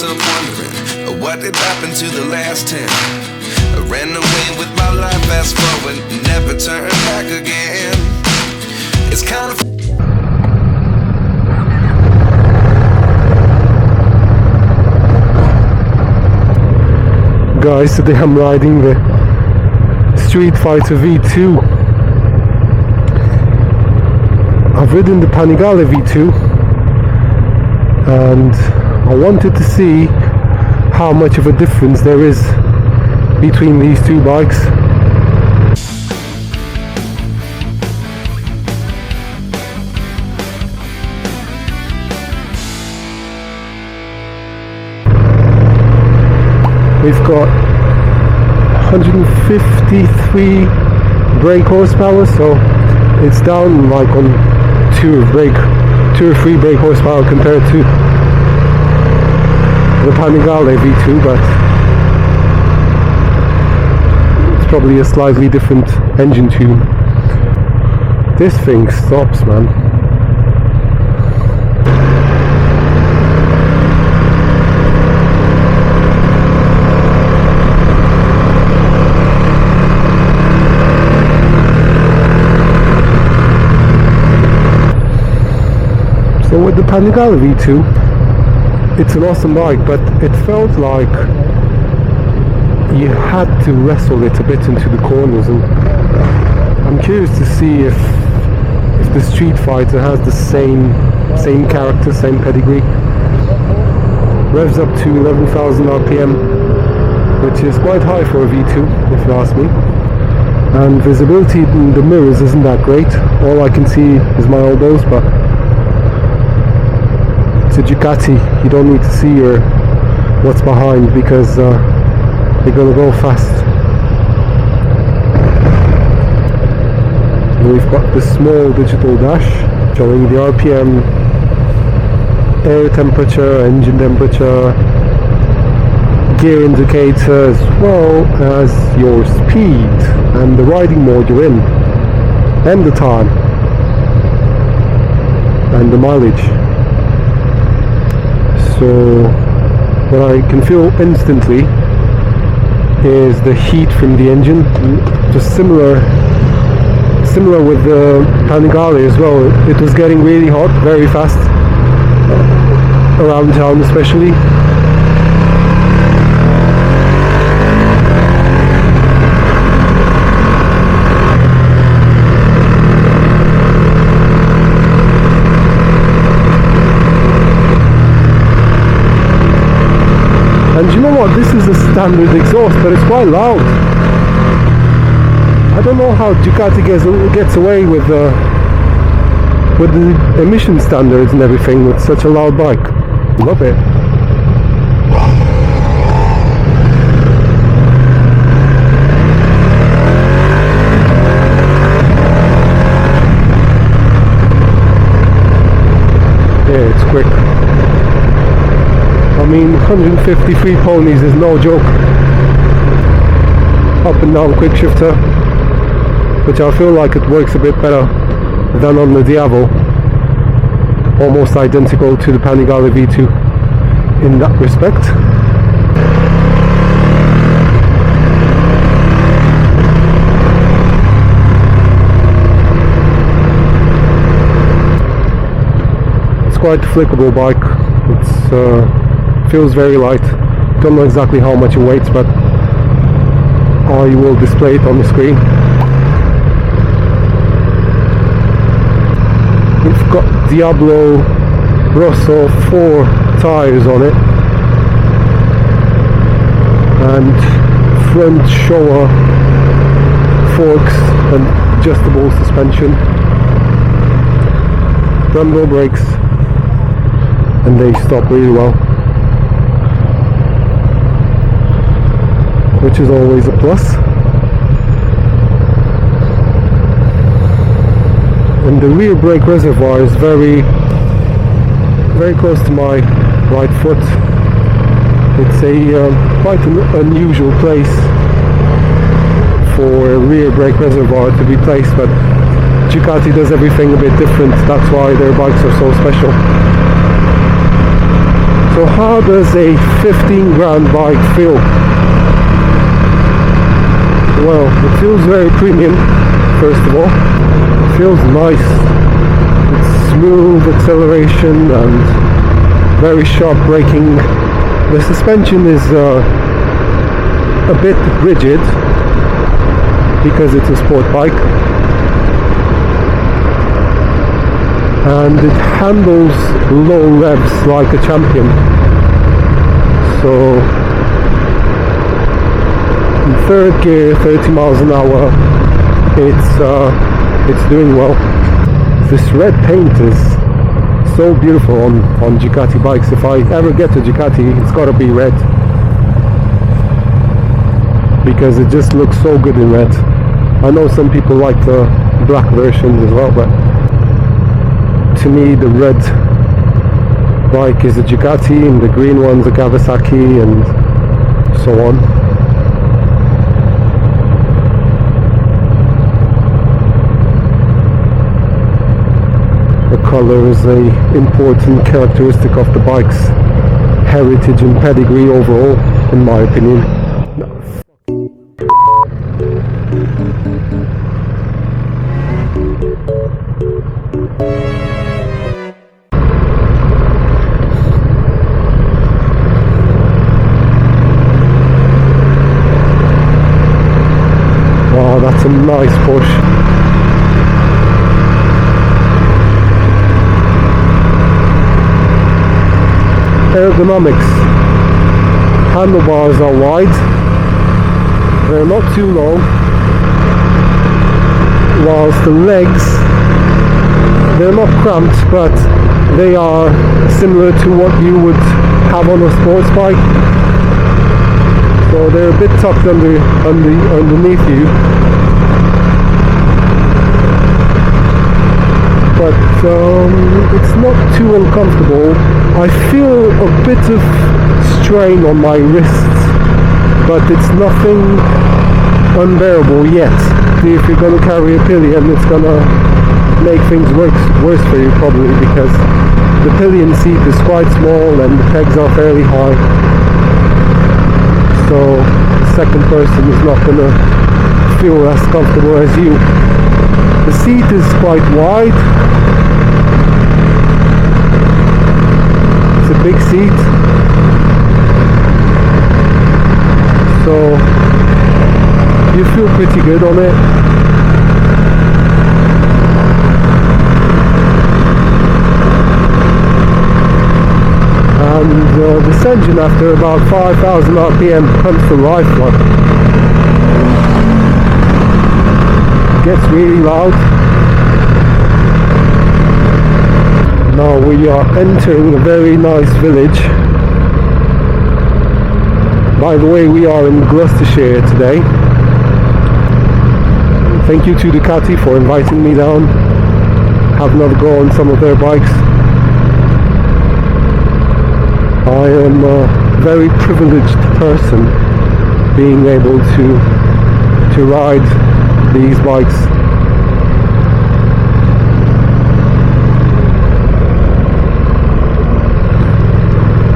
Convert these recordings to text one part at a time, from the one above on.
myself wondering, what did happen to the last 10? I ran away with my life, fast forward, never turn back again. It's kind of guys, today I'm riding the Streetfighter V2. I've ridden the Panigale V2 and I wanted to see how much of a difference there is between these two bikes. We've got 153 brake horsepower, so it's down like on 2 or 3 brake horsepower compared to the Panigale V2, but it's probably a slightly different engine tune. This thing stops, man. So with the Panigale V2, it's an awesome bike, but it felt like you had to wrestle it a bit into the corners, and I'm curious to see if the Streetfighter has the same character, same pedigree. Revs up to 11,000 RPM, which is quite high for a V2, if you ask me. And visibility in the mirrors isn't that great. All I can see is my elbows, but it's a Ducati. You don't need to see what's behind because they're gonna go fast. We've got the small digital dash showing the RPM, air temperature, engine temperature, gear indicator, as well as your speed and the riding mode you're in, and the time, and the mileage. So what I can feel instantly is the heat from the engine, just similar with the Panigale as well. It was getting really hot very fast around town especially. And you know what, this is a standard exhaust, but it's quite loud. I don't know how Ducati gets away with the emission standards and everything with such a loud bike. Love it. Yeah, it's quick. I mean, 153 ponies is no joke. Up and down quick shifter, which I feel like it works a bit better than on the Diavo. Almost identical to the Panigale V2 in that respect. It's quite a flickable bike. It's feels very light. Don't know exactly how much it weighs, but I will display it on the screen. We've got Diablo Rosso 4 tires on it, and front Showa forks and adjustable suspension, Brembo brakes, and they stop really well, which is always a plus. And the rear brake reservoir is very close to my right foot. It's a quite an unusual place for a rear brake reservoir to be placed, but Ducati does everything a bit different. That's why their bikes are so special. So how does a 15 grand bike feel? Well, it feels very premium, first of all. It feels nice. It's smooth acceleration and very sharp braking. The suspension is a bit rigid because it's a sport bike, and it handles low revs like a champion. So in third gear, 30 miles an hour, it's doing well. This red paint is so beautiful on Ducati bikes. If I ever get a Ducati, it's gotta be red, because it just looks so good in red. I know some people like the black versions as well, but to me the red bike is a Ducati and the green one's a Kawasaki, and so on. The color is an important characteristic of the bike's heritage and pedigree overall, in my opinion. Wow, that's a nice push. Ergonomics. Handlebars are wide, they're not too long, whilst the legs, they're not cramped, but they are similar to what you would have on a sports bike. So they're a bit tucked underneath you, but it's not too uncomfortable. I feel a bit of strain on my wrists, but it's nothing unbearable yet. If you're going to carry a pillion, it's going to make things worse for you probably, because the pillion seat is quite small and the pegs are fairly high. So the second person is not going to feel as comfortable as you. The seat is quite wide. It's a big seat. So you feel pretty good on it. And this engine, after about 5,000 RPM, comes to life. Like, gets really loud. Now we are entering a very nice village. By the way, we are in Gloucestershire today. Thank you to Ducati for inviting me down. Have another go on some of their bikes. I am a very privileged person being able to ride these bikes.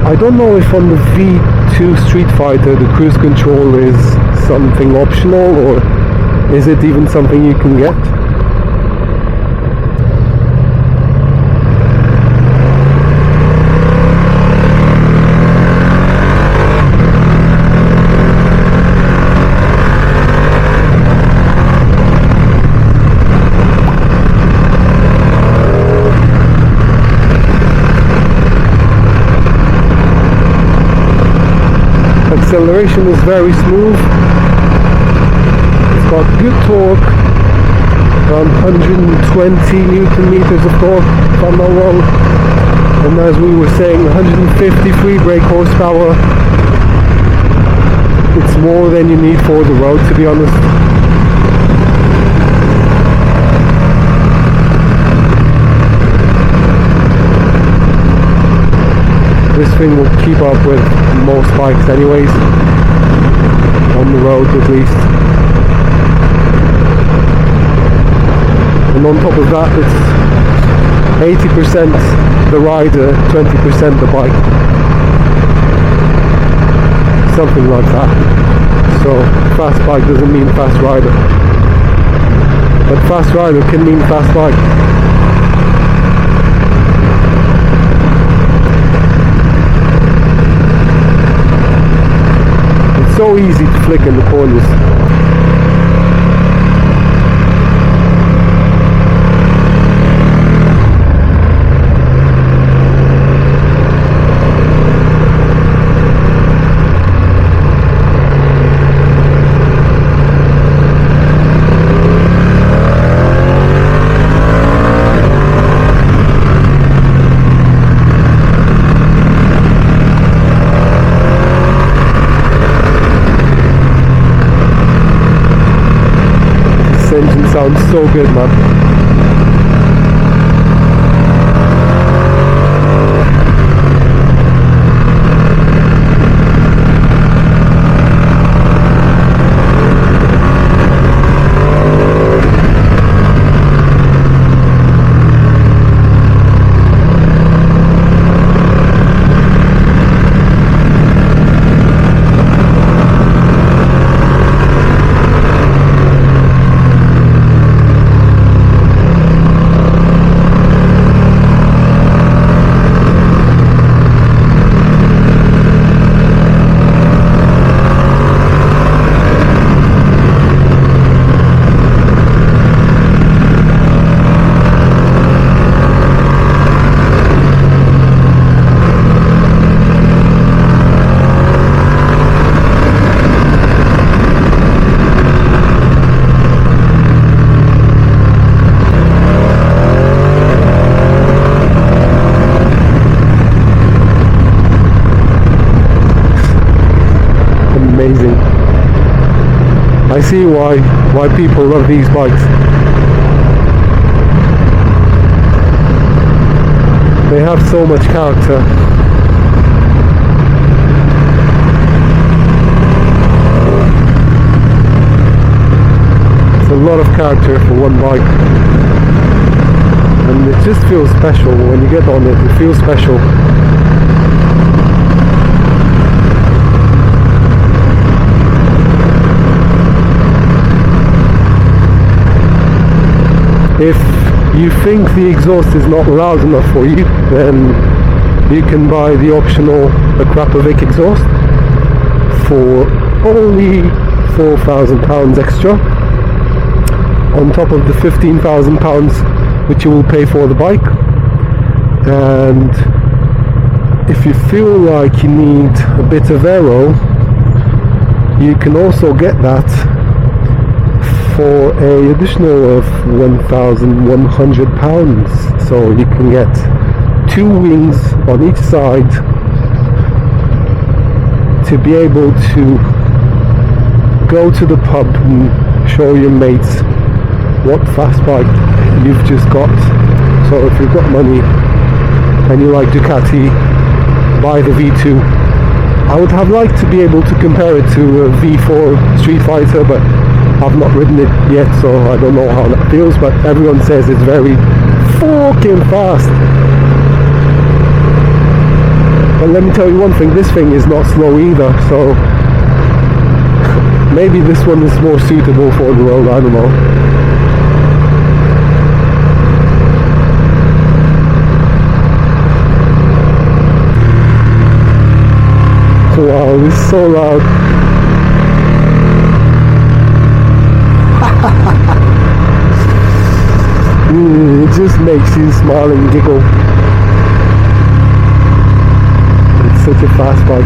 I don't know if on the V2 Streetfighter the cruise control is something optional, or is it even something you can get? Acceleration is very smooth. It's got good torque, around 120 Newton meters of torque, if I'm not wrong. And as we were saying, 150 free brake horsepower. It's more than you need for the road, to be honest. This thing will keep up with most bikes anyways, on the road at least. And on top of that, it's 80% the rider, 20% the bike. something like that. So fast bike doesn't mean fast rider, but fast rider can mean fast bike. It's so easy to flick in the corners. Engine sounds so good, man. Amazing. I see why people love these bikes. They have so much character. It's a lot of character for one bike, and it just feels special when you get on it. It feels special. If you think the exhaust is not loud enough for you, then you can buy the optional Krapovic exhaust for only £4,000 extra, on top of the £15,000 which you will pay for the bike. And if you feel like you need a bit of aero, you can also get that for an additional of £1,100. So you can get 2 wings on each side to be able to go to the pub and show your mates what fast bike you've just got. So if you've got money and you like Ducati, buy the V2. I would have liked to be able to compare it to a V4 Streetfighter, but I've not ridden it yet, so I don't know how that feels, but everyone says it's very fucking fast. But let me tell you one thing, this thing is not slow either, so maybe this one is more suitable for the road, I don't know. Wow, this is so loud. It just makes you smile and giggle. It's such a fast bike.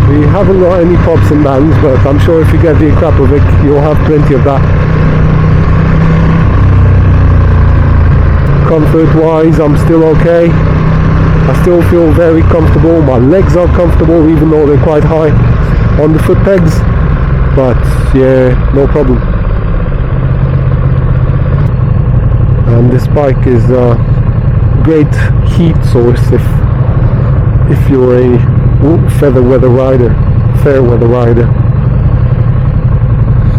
We haven't got any pops and bangs, but I'm sure if you get the Krapovic, you'll have plenty of that. Comfort wise, I'm still okay. I still feel very comfortable. My legs are comfortable even though they're quite high on the foot pegs, but yeah, no problem. And this bike is a great heat source if you're a fair weather rider,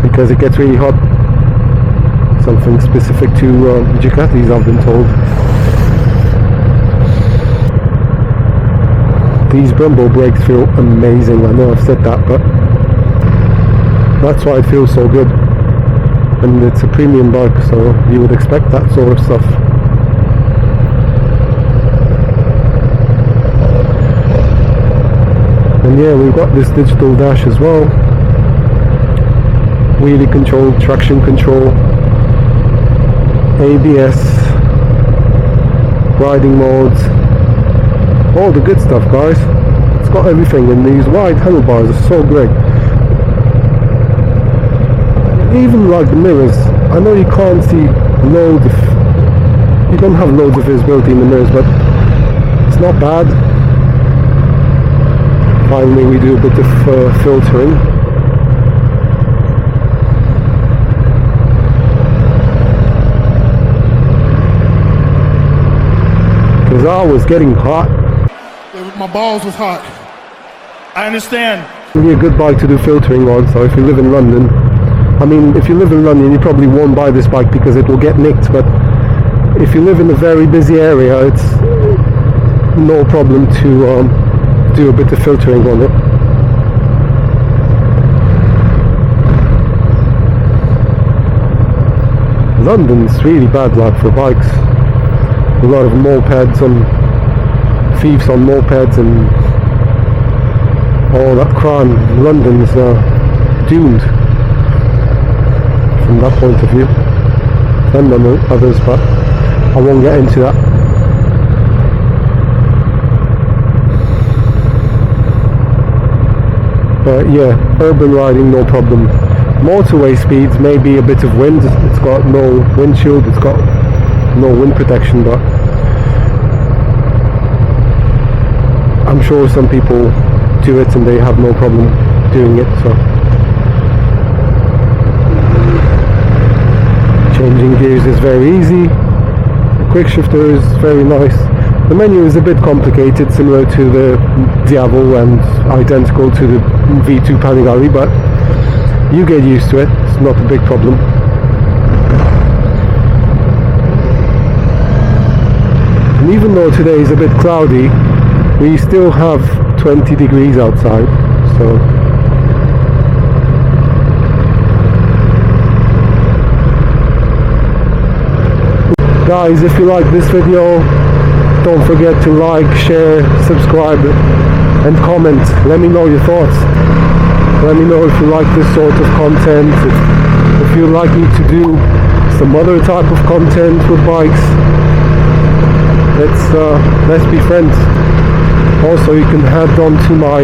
because it gets really hot. Something specific to Ducatis, I've been told. These Brembo brakes feel amazing. I know I've said that, but that's why it feels so good. And it's a premium bike, so you would expect that sort of stuff. And yeah, we've got this digital dash as well. Wheelie control, traction control, ABS, riding modes, all the good stuff, guys. It's got everything, and these wide handlebars are so great. Even like the mirrors, I know you can't see loads of, you don't have loads of visibility in the mirrors, but it's not bad. Finally we do a bit of filtering. Because I was getting hot. My balls was hot. I understand. It'll be a good bike to do filtering on, so if you live in London, I mean, if you live in London, you probably won't buy this bike because it will get nicked, but if you live in a very busy area, it's no problem to do a bit of filtering on it. London's really bad luck for bikes. A lot of mopeds and thieves on mopeds and all that crime. London's doomed from that point of view, and on others, but I won't get into that. But yeah, urban riding, no problem. Motorway speeds, maybe a bit of wind. It's got no windshield, it's got no wind protection, but I'm sure some people do it and they have no problem doing it. So changing gears is very easy. The quick shifter is very nice. The menu is a bit complicated, similar to the Diavol and identical to the V2 Panigale, but you get used to it. It's not a big problem. And even though today is a bit cloudy, we still have 20 degrees outside, so guys, if you like this video, don't forget to like, share, subscribe and comment. Let me know your thoughts. Let me know if you like this sort of content, if you'd like me to do some other type of content with bikes. Let's be friends. Also, you can head on to my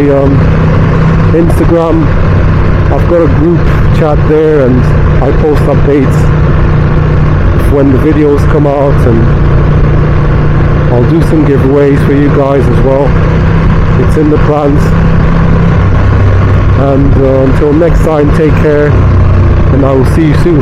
Instagram. I've got a group chat there and I post updates when the videos come out, and I'll do some giveaways for you guys as well. It's in the plans. And until next time, take care, and I will see you soon.